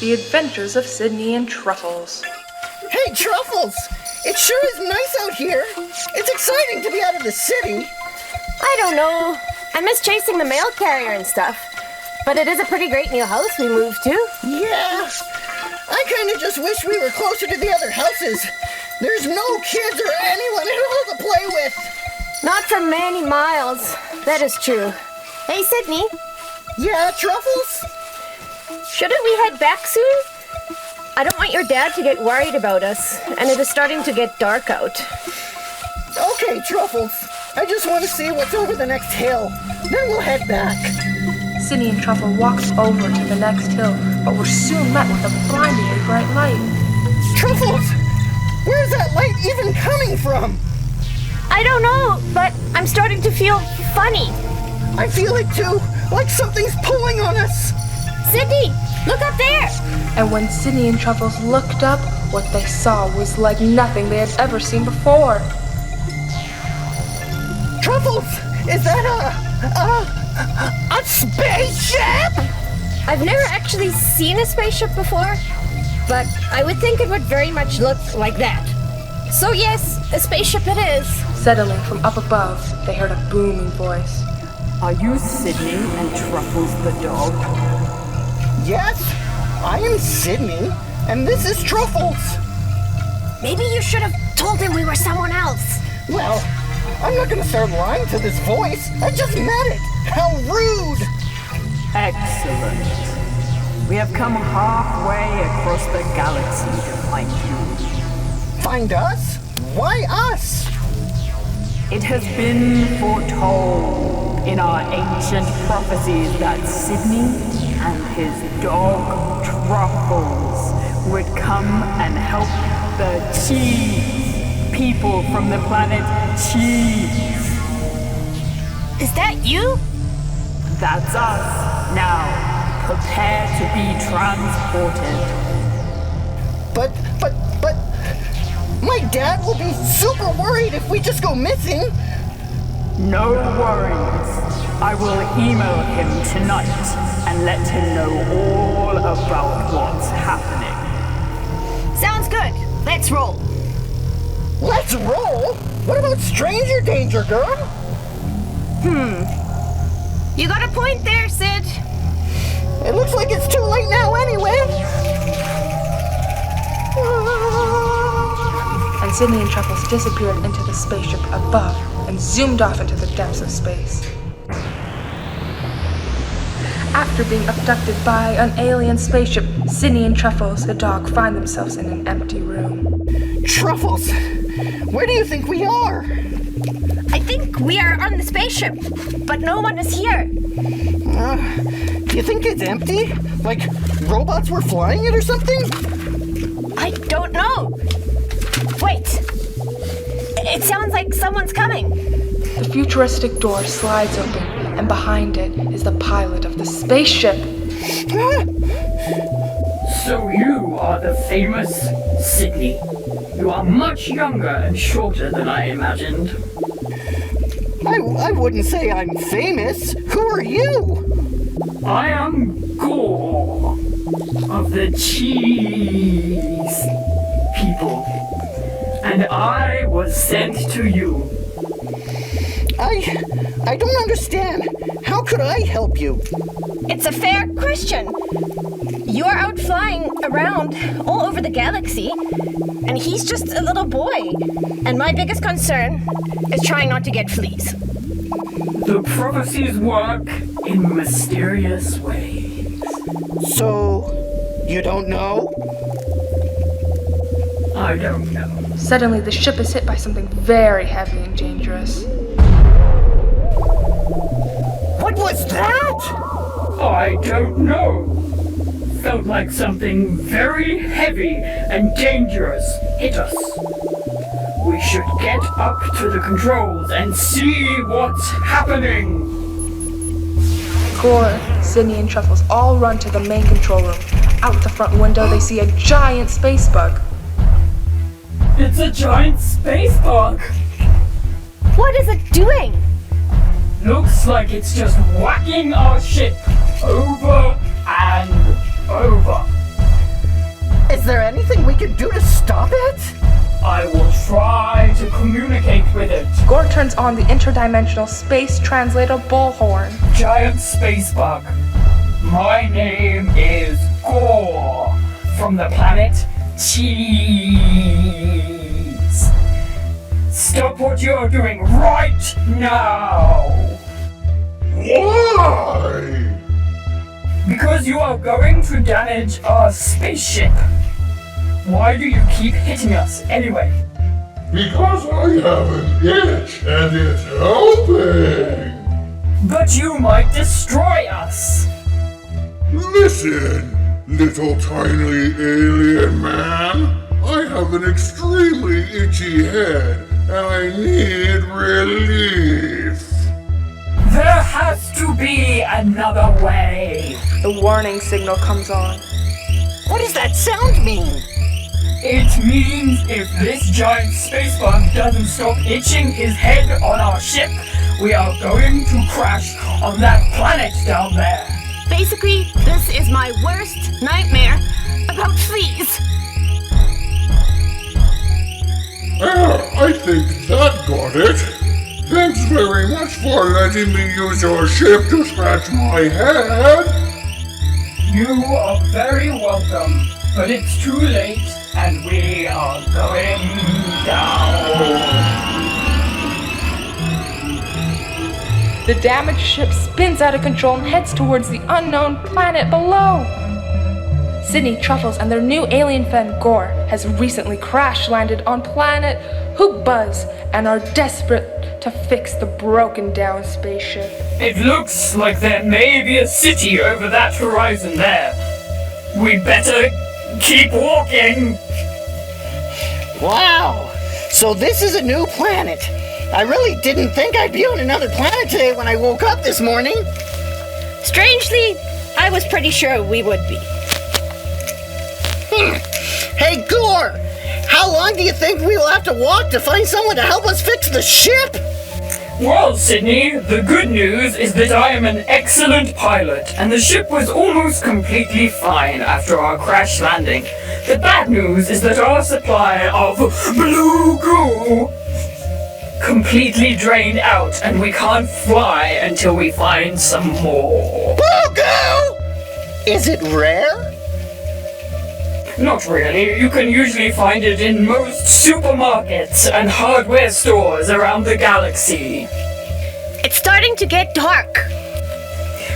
The Adventures of Sydney and Truffles. Hey, Truffles! It sure is nice out here. It's exciting to be out of the city. I don't know. I miss chasing the mail carrier and stuff. But it is a pretty great new house we moved to. Yeah. I kind of just wish we were closer to the other houses. There's no kids or anyone at all to play with. Not for many miles. That is true. Hey, Sydney. Yeah, Truffles? Shouldn't we head back soon? I don't want your dad to get worried about us, and it is starting to get dark out. Okay, Truffles. I just want to see what's over the next hill. Then we'll head back. Sydney and Truffle walked over to the next hill, but were soon met with a blindingly bright light. Truffles! Where's that light even coming from? I don't know, but I'm starting to feel funny. I feel it too, like something's pulling on us. Sydney, look up there! And when Sydney and Truffles looked up, what they saw was like nothing they had ever seen before. Truffles! Is that a spaceship? I've never actually seen a spaceship before, but I would think it would very much look like that. So yes, a spaceship it is. Suddenly, from up above, they heard a booming voice. Are you Sydney and Truffles the dog? Yes, I am Sydney, and this is Truffles. Maybe you should have told him we were someone else. Well, I'm not gonna start lying to this voice. I just met it. How rude! Excellent. We have come halfway across the galaxy to find you. Find us? Why us? It has been foretold in our ancient prophecies that Sydney and his dog Truffles would come and help the cheese people from the planet Cheese. Is that you? That's us. Now, prepare to be transported. But, my dad will be super worried if we just go missing. No worries. I will email him tonight and let him know all about what's happening. Sounds good. Let's roll. Let's roll? What about stranger danger, girl? You got a point there, Sid. It looks like it's too late now anyway. And Sydney and Truffles disappeared into the spaceship above and zoomed off into the depths of space. After being abducted by an alien spaceship, Sydney and Truffles, the dog, find themselves in an empty room. Truffles, where do you think we are? I think we are on the spaceship, but no one is here. Do you think it's empty? Like robots were flying it or something? I don't know. Wait. It sounds like someone's coming. The futuristic door slides open, and behind it is the pilot of the spaceship. So you are the famous Sydney. You are much younger and shorter than I imagined. I wouldn't say I'm famous. Who are you? I am Gore of the Cheese people, and I was sent to you. I don't understand. How could I help you? It's a fair question. You're out flying around all over the galaxy, and he's just a little boy. And my biggest concern is trying not to get fleas. The prophecies work in mysterious ways. So, you don't know? I don't know. Suddenly, the ship is hit by something very heavy and dangerous. What was that? I don't know. Felt like something very heavy and dangerous hit us. We should get up to the controls and see what's happening. Gore, Sydney, and Truffles all run to the main control room. Out the front window, they see a giant space bug. It's a giant space bug. What is it doing? Looks like it's just whacking our ship over and over. Is there anything we can do to stop it? I will try to communicate with it. Gore turns on the interdimensional space translator bullhorn. Giant space bug. My name is Gore from the planet Cheeeeeee. Stop what you're doing right now! Why? Because you are going to damage our spaceship. Why do you keep hitting us anyway? Because I have an itch and it's helping. But you might destroy us. Listen, little tiny alien man. I have an extremely itchy head and I need relief. There has to be another way. The warning signal comes on. What does that sound mean? It means if this giant space bug doesn't stop itching his head on our ship, we are going to crash on that planet down there. Basically, this is my worst nightmare about fleas. I think that got it. Thanks very much for letting me use your ship to scratch my head. You are very welcome, but it's too late and we are going down. The damaged ship spins out of control and heads towards the unknown planet below. Sydney, Truffles, and their new alien friend Gore has recently crash-landed on planet Hoopbuzz and are desperate to fix the broken-down spaceship. It looks like there may be a city over that horizon there. We better keep walking. Wow! So this is a new planet. I really didn't think I'd be on another planet today when I woke up this morning. Strangely, I was pretty sure we would be. Hey, Gore! How long do you think we will have to walk to find someone to help us fix the ship? Well, Sydney, the good news is that I am an excellent pilot, and the ship was almost completely fine after our crash landing. The bad news is that our supply of blue goo completely drained out, and we can't fly until we find some more. Boo-goo! Is it rare? Not really. You can usually find it in most supermarkets and hardware stores around the galaxy. It's starting to get dark.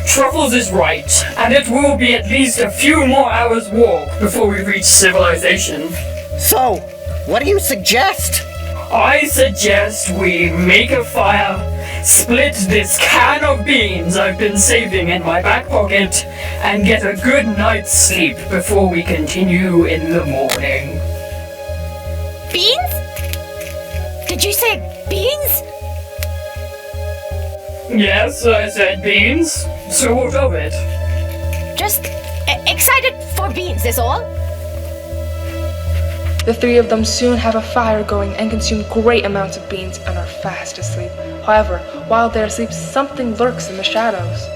Truffles is right, and it will be at least a few more hours' walk before we reach civilization. So, what do you suggest? I suggest we make a fire, split this can of beans I've been saving in my back pocket, and get a good night's sleep before we continue in the morning. Beans? Did you say beans? Yes, I said beans. So what of it? Just excited for beans is all. The three of them soon have a fire going and consume great amounts of beans and are fast asleep. However, while they're asleep, something lurks in the shadows.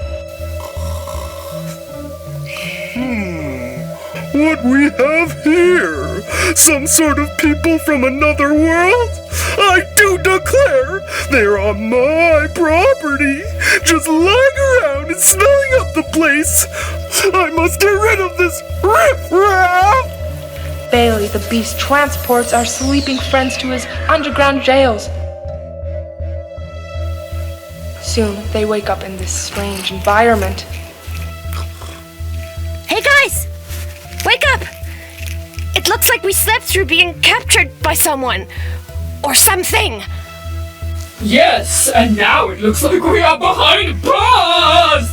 What we have here? Some sort of people from another world? I do declare they're on my property, just lying around and smelling up the place. I must get rid of this riff-raff! Bailey, the beast, transports our sleeping friends to his underground jails. Soon, they wake up in this strange environment. Hey guys! Wake up! It looks like we slept through being captured by someone. Or something. Yes, and now it looks like we are behind bars!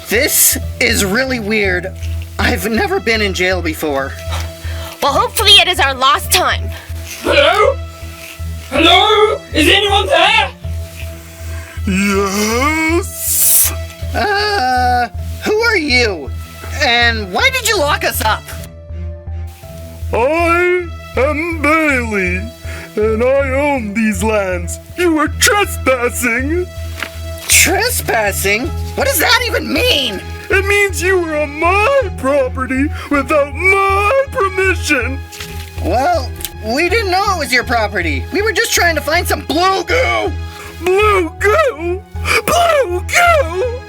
This is really weird. I've never been in jail before. Well, hopefully it is our last time. Hello? Hello? Is anyone there? Yes? Who are you? And why did you lock us up? I am Bailey, and I own these lands. You are trespassing. Trespassing? What does that even mean? It means you were on my property without my permission. Well, we didn't know it was your property. We were just trying to find some blue goo. Blue goo? Blue goo?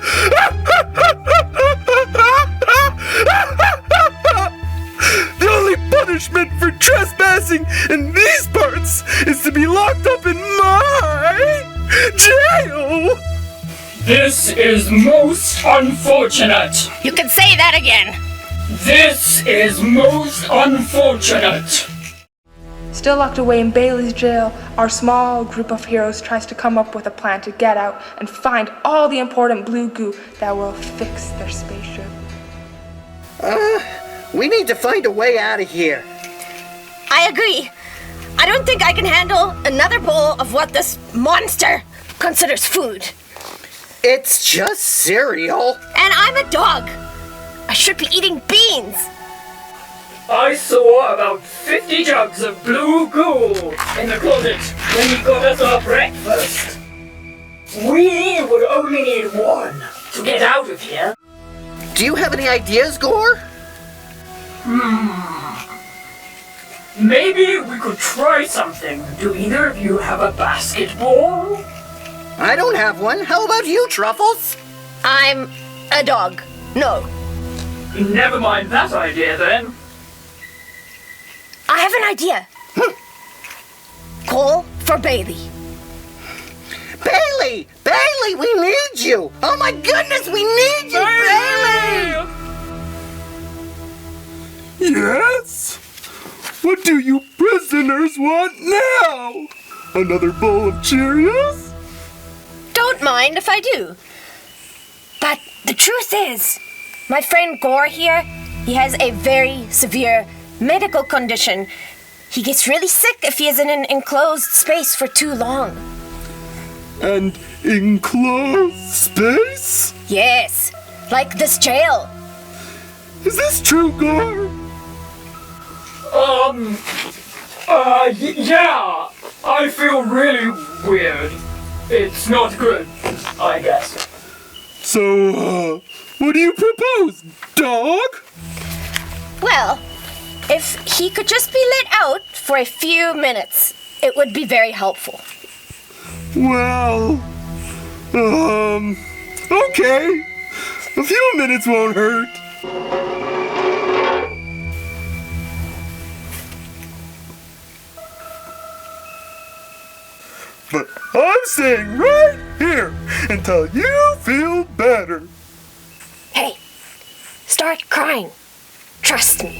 The only punishment for trespassing in these parts is to be locked up in my jail. This is most unfortunate. You can say that again. This is most unfortunate. Still locked away in Bailey's jail, our small group of heroes tries to come up with a plan to get out and find all the important blue goo that will fix their spaceship. We need to find a way out of here. I agree. I don't think I can handle another bowl of what this monster considers food. It's just cereal. And I'm a dog. I should be eating beans. I saw about 50 jugs of blue goo in the closet when he got us our breakfast. We would only need one to get out of here. Do you have any ideas, Gore? Maybe we could try something. Do either of you have a basketball? I don't have one. How about you, Truffles? I'm a dog. No. Never mind that idea then. I have an idea. Call for Bailey. Bailey! Bailey, we need you! Oh my goodness, we need you, Bailey! Yes? What do you prisoners want now? Another bowl of Cheerios? Don't mind if I do. But the truth is, my friend Gore here, he has a very severe medical condition. He gets really sick if he is in an enclosed space for too long. An enclosed space? Yes, like this jail. Is this true, Gore? Yeah. I feel really weird. It's not good, I guess. So, what do you propose, dog? Well, if he could just be let out for a few minutes, it would be very helpful. Well, okay. A few minutes won't hurt. But I'm staying right here until you feel better. Hey, start crying. Trust me.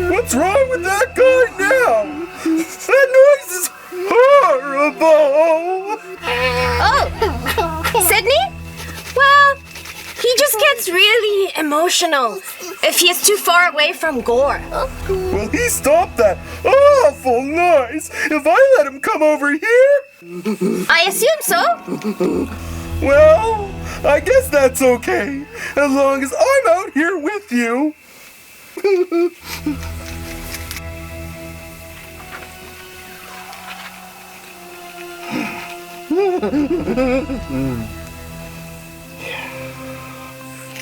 What's wrong with that guy now? That noise is horrible. Oh, Sydney? Well, he just gets really emotional if he is too far away from Gore. Will he stop that awful noise if I let him come over here? I assume so. Well, I guess that's okay, as long as I'm out here with you.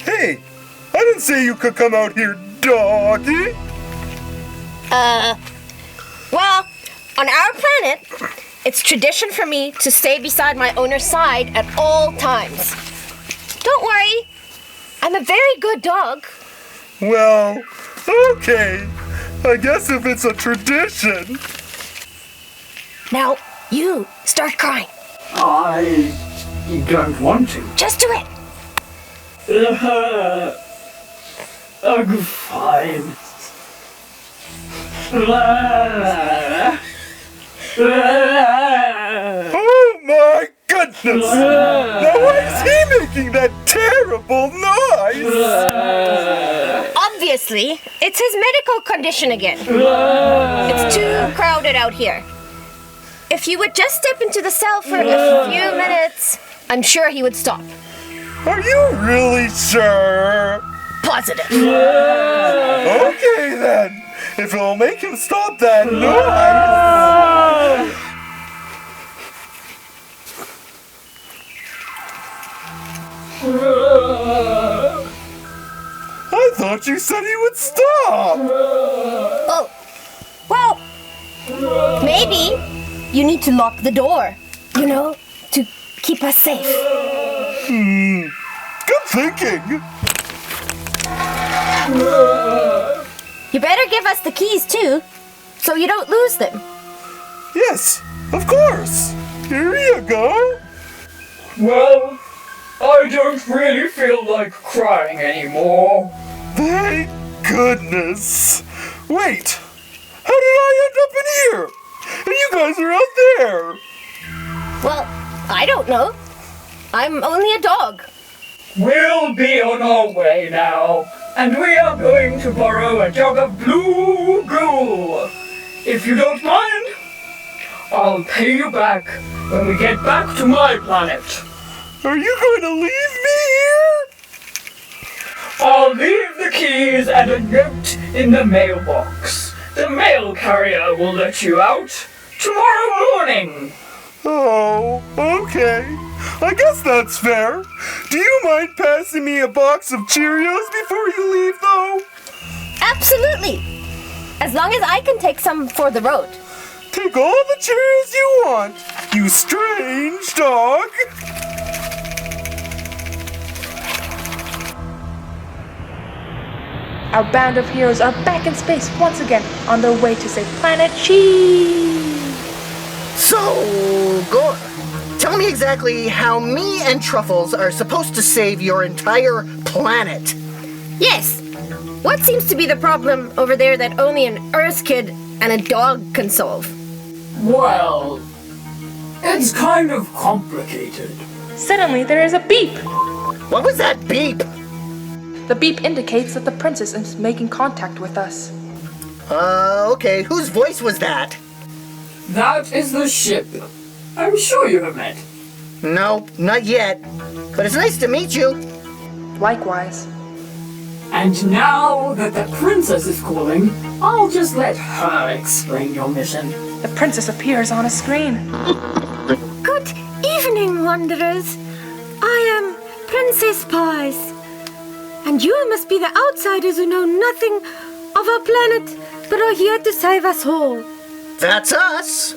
Hey, I didn't say you could come out here, doggy. Well, on our planet, it's tradition for me to stay beside my owner's side at all times. Don't worry, I'm a very good dog. Well, okay. I guess if it's a tradition. Now, You start crying. I don't want to. Just do it. I'm fine. Oh my goodness! Now why is he making that terrible noise? Obviously, it's his medical condition again. It's too crowded out here. If you would just step into the cell for a few minutes, I'm sure he would stop. Are you really sure? Positive. Okay then. If it'll make him stop that noise. I thought you said he would stop! Oh, well, maybe you need to lock the door, to keep us safe. Good thinking! You better give us the keys too, so you don't lose them. Yes, of course! Here you go! Well, I don't really feel like crying anymore. Thank goodness! Wait! How did I end up in here? And you guys are out there! Well, I don't know. I'm only a dog. We'll be on our way now, and we are going to borrow a jug of blue goo. If you don't mind, I'll pay you back when we get back to my planet. Are you going to leave me here? I'll leave the keys and a note in the mailbox. The mail carrier will let you out tomorrow morning. Oh, okay. I guess that's fair. Do you mind passing me a box of Cheerios before you leave, though? Absolutely. As long as I can take some for the road. Take all the Cheerios you want, you strange dog. Our band of heroes are back in space once again on their way to save planet Cheeeeeee. So, Gore, tell me exactly how me and Truffles are supposed to save your entire planet. Yes. What seems to be the problem over there that only an Earth kid and a dog can solve? Well, it's kind of complicated. Suddenly, there is a beep. What was that beep? The beep indicates that the princess is making contact with us. Okay, whose voice was that? That is the ship. I'm sure you have met. Nope, not yet. But it's nice to meet you. Likewise. And now that the princess is calling, I'll just let her explain your mission. The princess appears on a screen. Good evening, wanderers. I am Princess Pies. And you must be the outsiders who know nothing of our planet, but are here to save us all. That's us.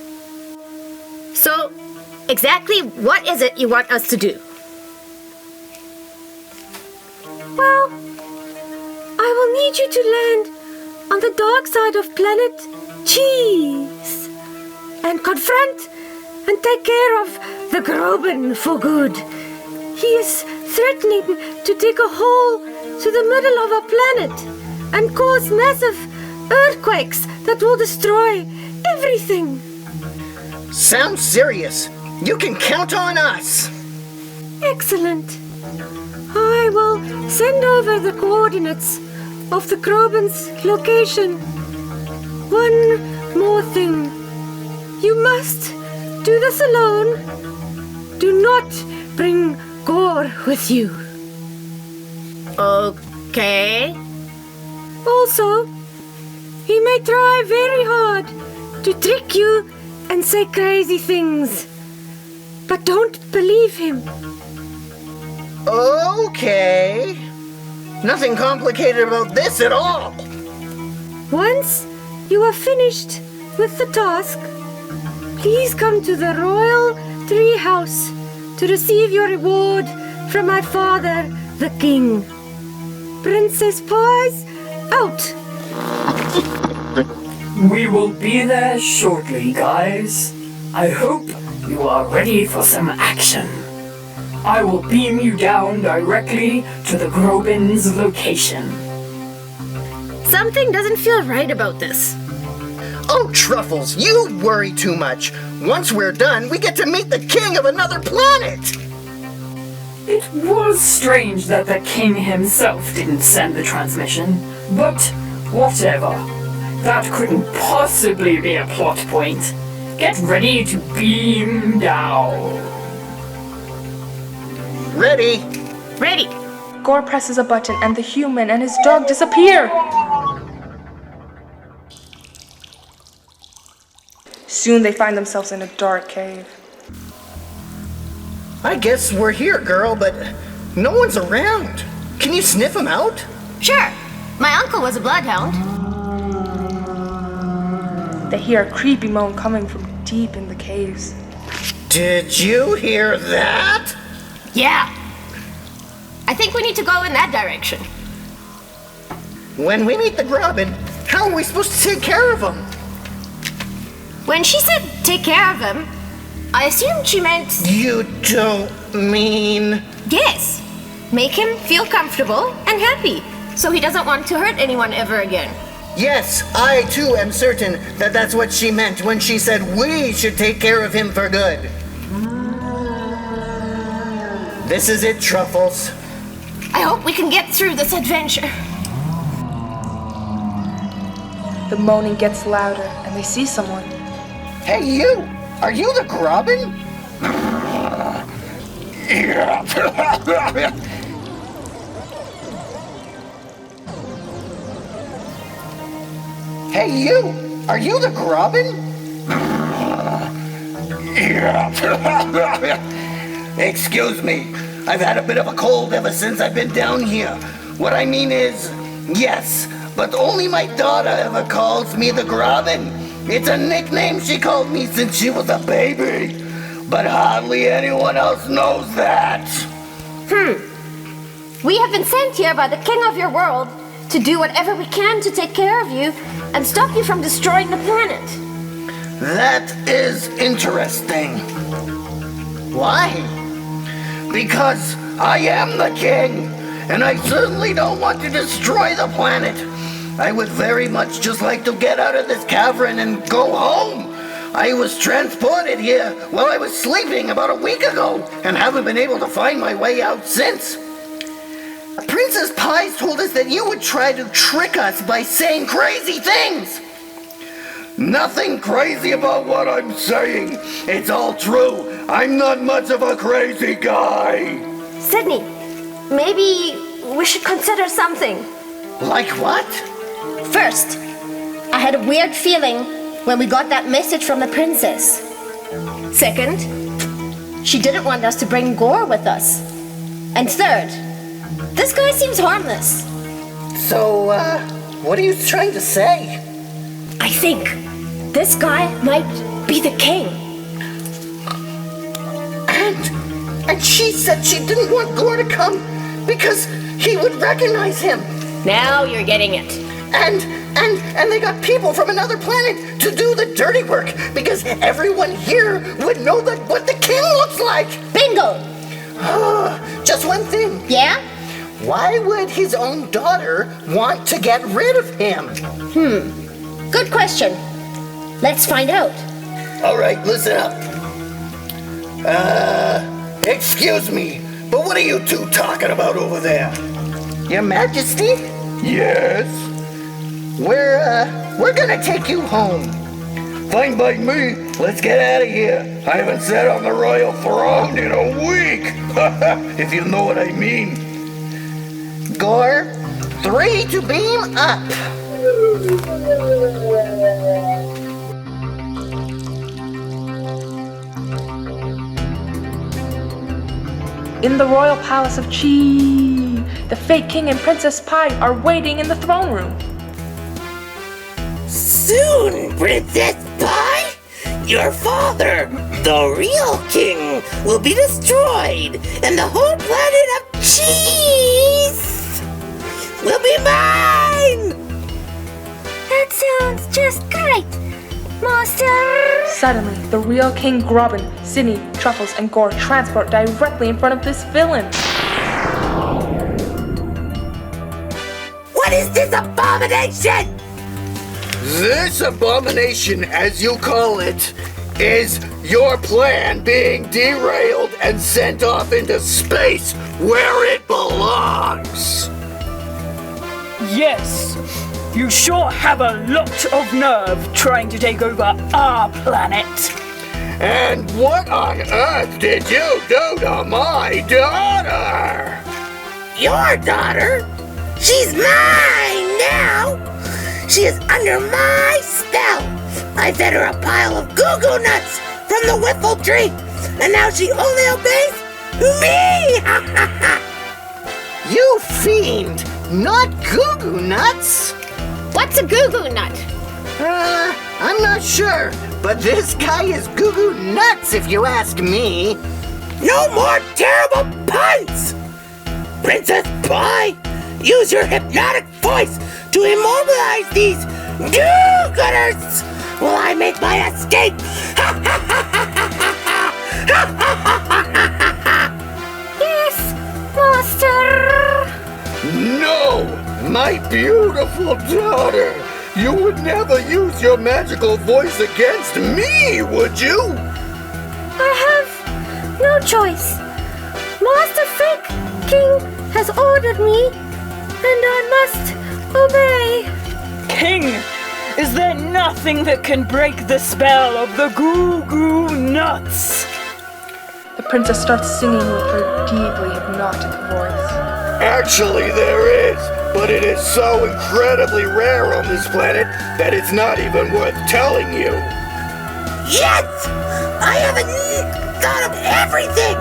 So, exactly what is it you want us to do? Well, I will need you to land on the dark side of planet Cheese and confront and take care of the Groban for good. He is threatening to dig a hole to the middle of our planet and cause massive earthquakes that will destroy everything. Sounds serious. You can count on us. Excellent. I will send over the coordinates of the Groban's location. One more thing. You must do this alone. Do not bring Gore with you. Okay. Also, he may try very hard to trick you and say crazy things. But don't believe him. Okay. Nothing complicated about this at all. Once you are finished with the task, please come to the royal tree house to receive your reward from my father, the king. Princess Pies, out! We will be there shortly, guys. I hope you are ready for some action. I will beam you down directly to the Groban's location. Something doesn't feel right about this. Oh, Truffles, you worry too much. Once we're done, we get to meet the king of another planet. It was strange that the king himself didn't send the transmission, but whatever. That couldn't possibly be a plot point. Get ready to beam down. Ready. Ready. Gore presses a button and the human and his dog disappear. Soon they find themselves in a dark cave. I guess we're here, girl, but No one's around. Can you sniff him out? Sure. My uncle was a bloodhound. They hear a creepy moan coming from deep in the caves. Did you hear that? Yeah. I think we need to go in that direction. When we meet the Grubbin, how are we supposed to take care of him? When she said take care of him, I assumed she meant You don't mean... yes. Make him feel comfortable and happy so he doesn't want to hurt anyone ever again. Yes, I too am certain that that's what she meant when she said we should take care of him for good. This is it, Truffles. I hope we can get through this adventure. The moaning gets louder and they see someone. Hey, you! Are you the Grubbin? Hey, you! Are you the Grubbin? Excuse me. I've had a bit of a cold ever since I've been down here. What I mean is, yes, but only my daughter ever calls me the Grubbin. It's a nickname she called me since she was a baby. But hardly anyone else knows that. We have been sent here by the king of your world to do whatever we can to take care of you and stop you from destroying the planet. That is interesting. Why? Because I am the king, and I certainly don't want to destroy the planet. I would very much just like to get out of this cavern and go home. I was transported here while I was sleeping about a week ago, and haven't been able to find my way out since. Princess Pies told us that you would try to trick us by saying crazy things. Nothing crazy about what I'm saying. It's all true. I'm not much of a crazy guy. Sydney, maybe we should consider something. Like what? First, I had a weird feeling when we got that message from the princess. Second, she didn't want us to bring Gore with us. And third, this guy seems harmless. So, what are you trying to say? I think this guy might be the king. And she said she didn't want Gore to come because he would recognize him. Now you're getting it. And they got people from another planet to do the dirty work because everyone here would know that what the king looks like. Bingo! Just one thing. Yeah? Why would his own daughter want to get rid of him? Good question. Let's find out. All right, listen up. Excuse me, but what are you two talking about over there? Your Majesty? Yes? We're gonna take you home. Fine by me. Let's get out of here. I haven't sat on the royal throne in a week. If you know what I mean. Gore, 3 to beam up. In the royal palace of Cheeeeeee, the fake king and Princess Pie are waiting in the throne room. Soon, Princess Pie, your father, the real king, will be destroyed, and the whole planet of cheese will be mine! That sounds just great, Master. Suddenly, the real King Grubbin, Sydney, Truffles, and Gore transport directly in front of this villain. What is this abomination? This abomination, as you call it, is your plan being derailed and sent off into space where it belongs. Yes, you sure have a lot of nerve trying to take over our planet. And what on earth did you do to my daughter? Your daughter? She's mine now! She is under my spell! I fed her a pile of goo-goo nuts from the whiffle tree, and now she only obeys me! You fiend! Not goo-goo nuts! What's a goo-goo nut? I'm not sure, but this guy is goo-goo nuts if you ask me. No more terrible puns! Princess Pie, use your hypnotic voice to immobilize these do-gooders while I make my escape! Yes, Master. No! My beautiful daughter! You would never use your magical voice against me, would you? I have no choice. Master Fake King has ordered me, and I must obey. King, is there nothing that can break the spell of the goo-goo nuts? The princess starts singing with her deeply hypnotic voice. Actually, there is, but it is so incredibly rare on this planet that it's not even worth telling you. Yes! I haven't thought of everything,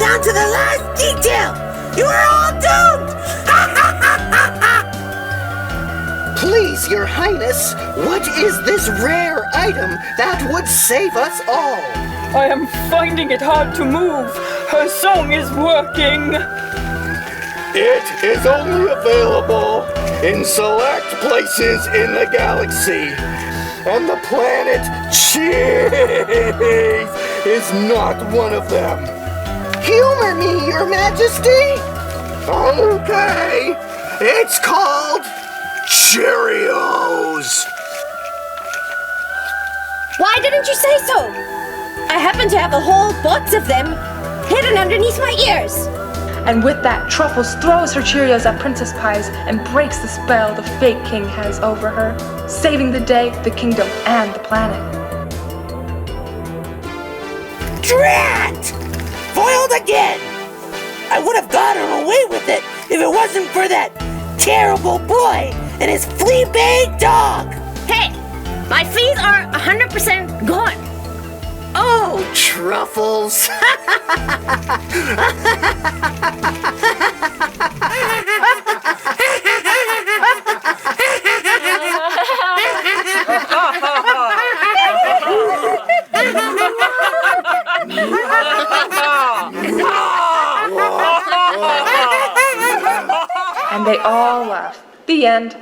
down to the last detail! You are all doomed! Please, Your Highness, what is this rare item that would save us all? I am finding it hard to move. Her song is working. It is only available in select places in the galaxy. And the planet Cheeeeeee is not one of them. Humor me, Your Majesty. Okay, it's called Cheerios. Why didn't you say so? I happen to have a whole box of them hidden underneath my ears. And with that, Truffles throws her Cheerios at Princess Pies and breaks the spell the fake king has over her, saving the day, the kingdom, and the planet. Drat! Foiled again! I would have gotten away with it if it wasn't for that terrible boy and his flea-bag dog! Hey, my fleas are 100% gone. Oh, Truffles. And they all laugh. The end.